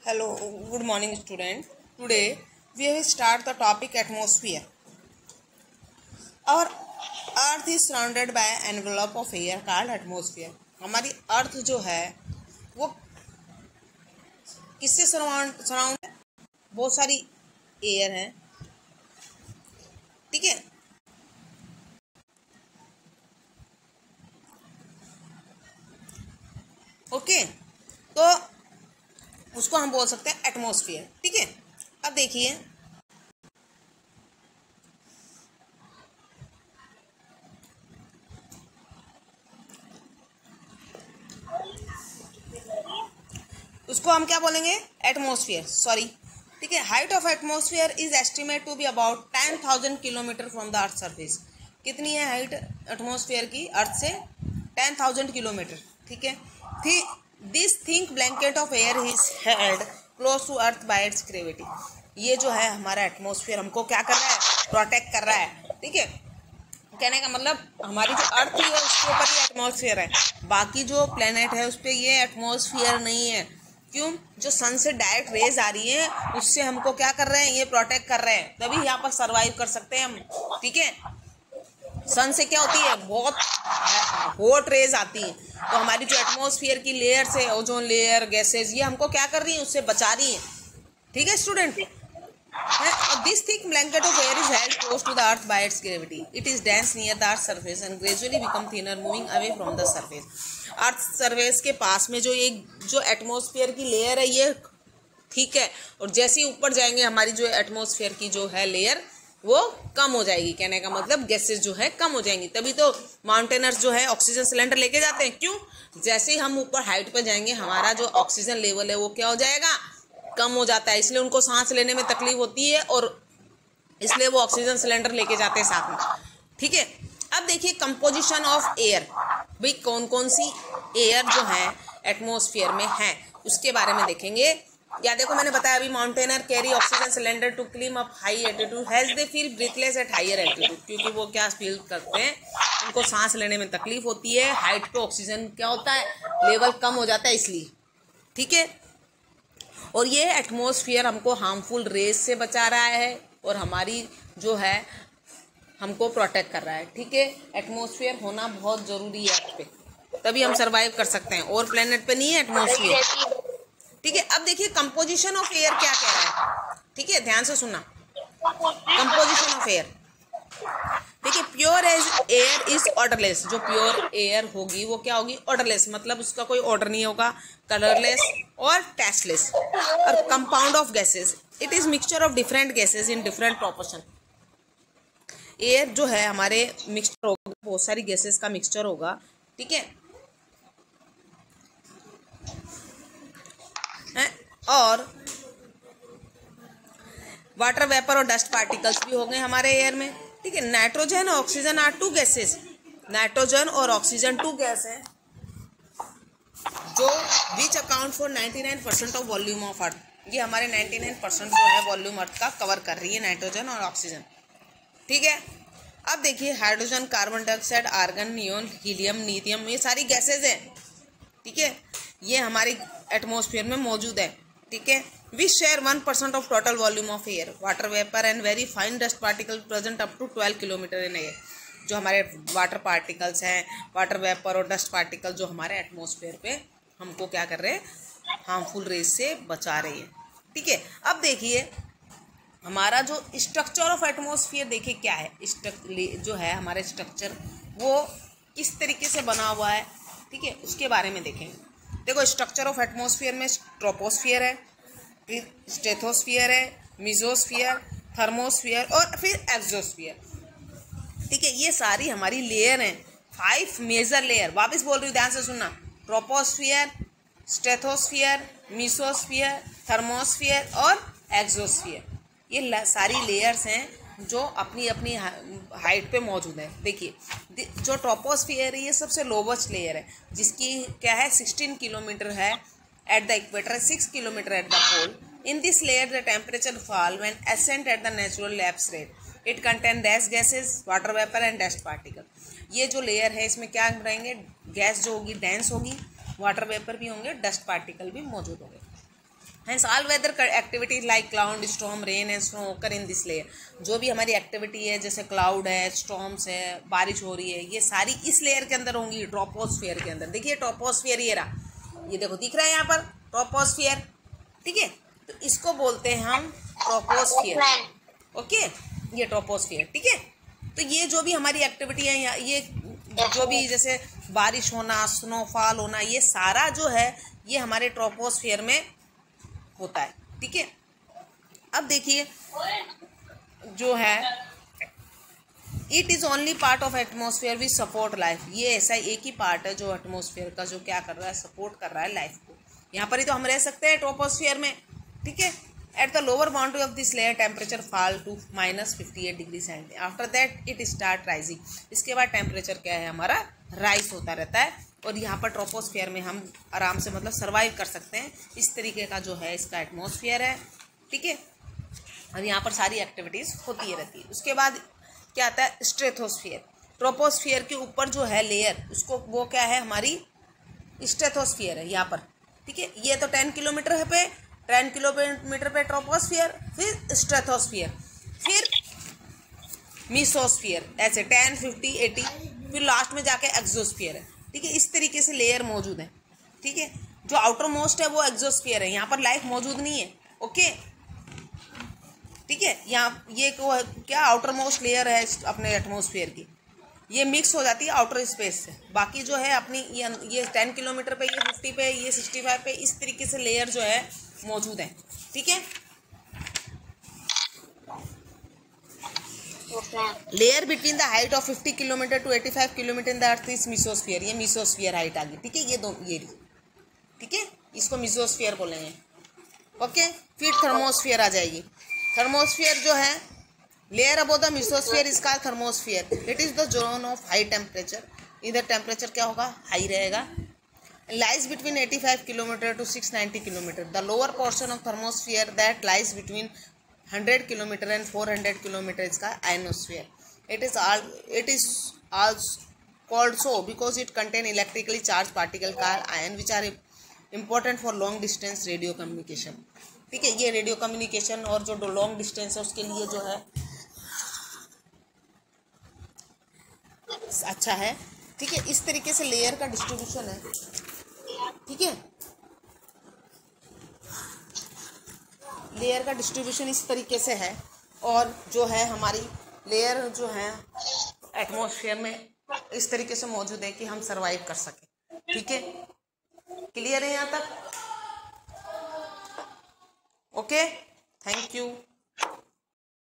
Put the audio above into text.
Hello, good morning, student. Today we will start the topic atmosphere. Our Earth is surrounded by an envelope of air called atmosphere. हमारी अर्थ जो है वो किससे surround है? बहुत सारी एयर है, ठीक है। ओके, तो उसको हम बोल सकते हैं एटमॉस्फेयर, ठीक है। अब देखिए उसको हम क्या बोलेंगे, एटमॉस्फेयर, सॉरी, ठीक है। Height of atmosphere is estimate to be about 10,000 kilometre from the earth surface. कितनी है हाइट एटमॉस्फेयर की अर्थ से? 10,000 किलोमीटर, ठीक है। This think blanket of air is held close to earth by its gravity. ये जो है हमारा एटमॉस्फेयर हमको क्या कर रहा है, प्रोटेक्ट कर रहा है, ठीक है। कहने का मतलब हमारी जो अर्थ है उसके ऊपर ही एटमॉस्फेयर है, बाकी जो प्लेनेट है उस पर ये एटमॉस्फेयर नहीं है। क्यों? जो सन से डायरेक्ट रेज आ रही है उससे हमको क्या कर रहे हैं, ये प्रोटेक्ट कर रहे हैं, तभी यहाँ पर सरवाइव कर सकते हैं हम, ठीक है। सन से क्या होती है, बहुत हॉट रेज आती हैं, तो हमारी जो एटमॉस्फेयर की लेयर्स है, ओजोन लेयर, गैसेज, ये हमको क्या कर रही है, उससे बचा रही है, ठीक है student. This thick blanket of air is held close to the earth by its gravity. It is dense near the earth's surface and gradually become thinner, moving away from the surface. Earth surface के पास में जो atmosphere की layer है ये ठीक है, और जैसे ही ऊपर जाएंगे हमारी जो एटमॉस्फेयर की जो है लेयर वो कम हो जाएगी। कहने का मतलब गैसेस जो है कम हो जाएंगी, तभी तो माउंटेनर्स जो है ऑक्सीजन सिलेंडर लेके जाते हैं। क्यों? जैसे ही हम ऊपर हाइट पर जाएंगे हमारा जो ऑक्सीजन लेवल है वो क्या हो जाएगा, कम हो जाता है, इसलिए उनको सांस लेने में तकलीफ होती है और इसलिए वो ऑक्सीजन सिलेंडर लेके जाते हैं साथ में, ठीक है। अब देखिए कंपोजिशन ऑफ एयर, भाई कौन कौन सी एयर जो है एटमॉस्फेयर में है उसके बारे में देखेंगे। या देखो मैंने बताया अभी, mountaineer carry oxygen cylinder to climb up high altitude has they feel breathless at higher altitude. क्योंकि वो क्या फील करते हैं, उनको सांस लेने में तकलीफ होती है, हाइट पे ऑक्सीजन क्या होता है, लेवल कम हो जाता है इसलिए, ठीक है। और ये एटमॉस्फेयर हमको हार्मफुल रेज से बचा रहा है और हमारी जो है हमको प्रोटेक्ट कर रहा है, ठीक है। एटमॉस्फेयर होना बहुत ज़रूरी है अर्थ पे, तभी हम सरवाइव कर सकते हैं, और प्लेनेट पे नहीं है एटमॉस्फेयर, ठीक है। अब देखिए कंपोजिशन ऑफ एयर क्या कह रहा है, ठीक है, ध्यान से सुनना। कंपोजिशन ऑफ एयर, देखिए प्योर एयर इज ऑर्डरलेस। जो प्योर एयर होगी वो क्या होगी, ऑर्डरलेस, मतलब उसका कोई ऑर्डर नहीं होगा, कलरलेस और टेस्टलेस। और compound of gases, it is mixture of different gases in different proportion. Air जो है हमारे मिक्सचर होगा, बहुत सारी गैसेस का मिक्सचर होगा, ठीक है। और वाटर वेपर और डस्ट पार्टिकल्स भी हो गए हमारे एयर में, ठीक है। नाइट्रोजन और oxygen are two gases, nitrogen और ऑक्सीजन टू गैस है जो which account for 99% of volume of earth. ये हमारे 99% जो है वॉल्यूम अर्थ का कवर कर रही है, नाइट्रोजन और ऑक्सीजन, ठीक है। अब देखिए hydrogen, carbon dioxide, argon, neon, helium, lithium, ये सारी गैसेज हैं, ठीक है। ये हमारी एटमॉस्फेयर में मौजूद है, ठीक है। We share 1% of total volume of air, water vapour and very fine dust particle present up to 12 kilometre in air. जो हमारे वाटर पार्टिकल्स हैं, वाटर वेपर और डस्ट पार्टिकल जो हमारे एटमॉस्फेयर पे हमको क्या कर रहे हैं, हार्मफुल रेज से बचा रही है, ठीक है। अब देखिए हमारा जो स्ट्रक्चर ऑफ एटमॉस्फेयर, देखिए क्या है जो है हमारे स्ट्रक्चर वो किस तरीके से बना हुआ है, ठीक है, उसके बारे में देखेंगे। देखो स्ट्रक्चर ऑफ एटमॉस्फेयर में ट्रोपोस्फियर है, फिर स्टेथोस्फियर है, मेसोस्फियर, थर्मोस्फियर और फिर एक्सोस्फियर, ठीक है। ये सारी हमारी लेयर हैं, 5 मेजर लेयर। वापस बोल रही हूँ, ध्यान से सुनना। ट्रोपोस्फियर, स्टेथोस्फियर, मेसोस्फियर, थर्मोस्फियर और एक्सोस्फियर, ये सारी लेयर्स हैं जो अपनी अपनी हाइट पे मौजूद है। देखिए जो ट्रोपोस्फियर है ये सबसे लोवेस्ट लेयर है, जिसकी क्या है 16 किलोमीटर है at the equator, 6 kilometre at the pole. In this layer the temperature fall when ascent at the natural lapse rate. It contain gas gases, water vapour and dust particle. ये जो layer है इसमें क्या रहेंगे, gas जो होगी dense होगी, water vapour भी होंगे, डस्ट पार्टिकल भी मौजूद होंगे, Hence all weather activities like cloud, storm, rain and snow occur in this layer. जो भी हमारी एक्टिविटी है जैसे क्लाउड है, स्टॉर्म्स है, बारिश हो रही है, ये सारी इस लेयर के अंदर होंगी, ट्रोपोस्फियर के अंदर। देखिए ट्रोपोस्फियर ये रहा, ये देखो दिख रहा है यहाँ पर ट्रोपोस्फियर, ठीक है। तो इसको बोलते हैं हम ट्रोपोस्फियर, ओके, ये ट्रोपोस्फियर, ठीक है। तो ये जो भी हमारी एक्टिविटी है, ये जो भी जैसे बारिश होना, स्नोफॉल होना, ये सारा जो है ये हमारे ट्रोपोस्फियर में होता है, ठीक है। अब देखिए जो है it is only part of atmosphere which support life, ये ऐसा एक ही पार्ट है जो एटमोसफियर का जो क्या कर रहा है, सपोर्ट कर रहा है लाइफ को। यहाँ पर ही तो हम रह सकते हैं ट्रोपोस्फियर में, ठीक है। At the lower boundary of this layer temperature fall to -58 degree centigrade, after that it start rising, इसके बाद टेम्परेचर क्या है हमारा राइज होता रहता है। और यहाँ पर ट्रोपोस्फियर में हम आराम से मतलब सर्वाइव कर सकते हैं, इस तरीके का जो है इसका एटमॉस्फेयर है, ठीक है। और यहाँ पर सारी एक्टिविटीज़ होती रहती है। उसके बाद क्या आता है स्ट्रेथोस्फियर, ट्रोपोस्फियर के ऊपर जो है लेयर उसको वो क्या है हमारी स्ट्रेथोस्फियर है यहाँ पर, ठीक है। ये तो 10 किलोमीटर पे 10 किलोमीटर पे ट्रोपोस्फियर, फिर स्ट्रेथोस्फियर, फिर मीसोस्फियर, ऐसे 10, 50, 80, फिर लास्ट में जाके एक्सोस्फियर है, ठीक है। इस तरीके से लेयर मौजूद है, ठीक है। जो आउटर मोस्ट है वो एक्सोस्फियर है, यहाँ पर लाइफ मौजूद नहीं है, ओके, ठीक है। यहाँ ये क्या आउटर मोस्ट लेयर है अपने एटमॉस्फेयर की, ये मिक्स हो जाती है आउटर स्पेस से। बाकी जो है अपनी ये 10 किलोमीटर पे, ये 50 पे, ये 65 पे, इस तरीके से लेयर जो है मौजूद है, ठीक है। Layer between the height of 50 kilometre to 85 kilometre in the earth is mesosphere, ये मीसोस्फियर हाइट आ गई, ठीक है। ये ठीक है, इसको मीसोस्फियर बोलेंगे, ओके। फिर थर्मोस्फियर आ जाएगी। थर्मोस्फियर जो है layer above the mesosphere is called thermosphere, it is the zone of high temperature, इधर टेम्परेचर क्या होगा हाई रहेगा। lies between 85 kilometer to 690 kilometer. The lower portion of thermosphere that lies between 100 kilometer and 400 kilometer is called ionosphere. It is also called so because it contain electrically charged particle called ion which are important for long distance radio communication. ठीक है, ये radio communication और जो long distance है उसके लिए जो है अच्छा है, ठीक है। इस तरीके से लेयर का डिस्ट्रीब्यूशन है, ठीक है। लेयर का डिस्ट्रीब्यूशन इस तरीके से है, और जो है हमारी लेयर जो है एटमॉस्फेयर में इस तरीके से मौजूद है कि हम सरवाइव कर सकें, ठीक है। क्लियर है यहाँ तक? Okay, thank you.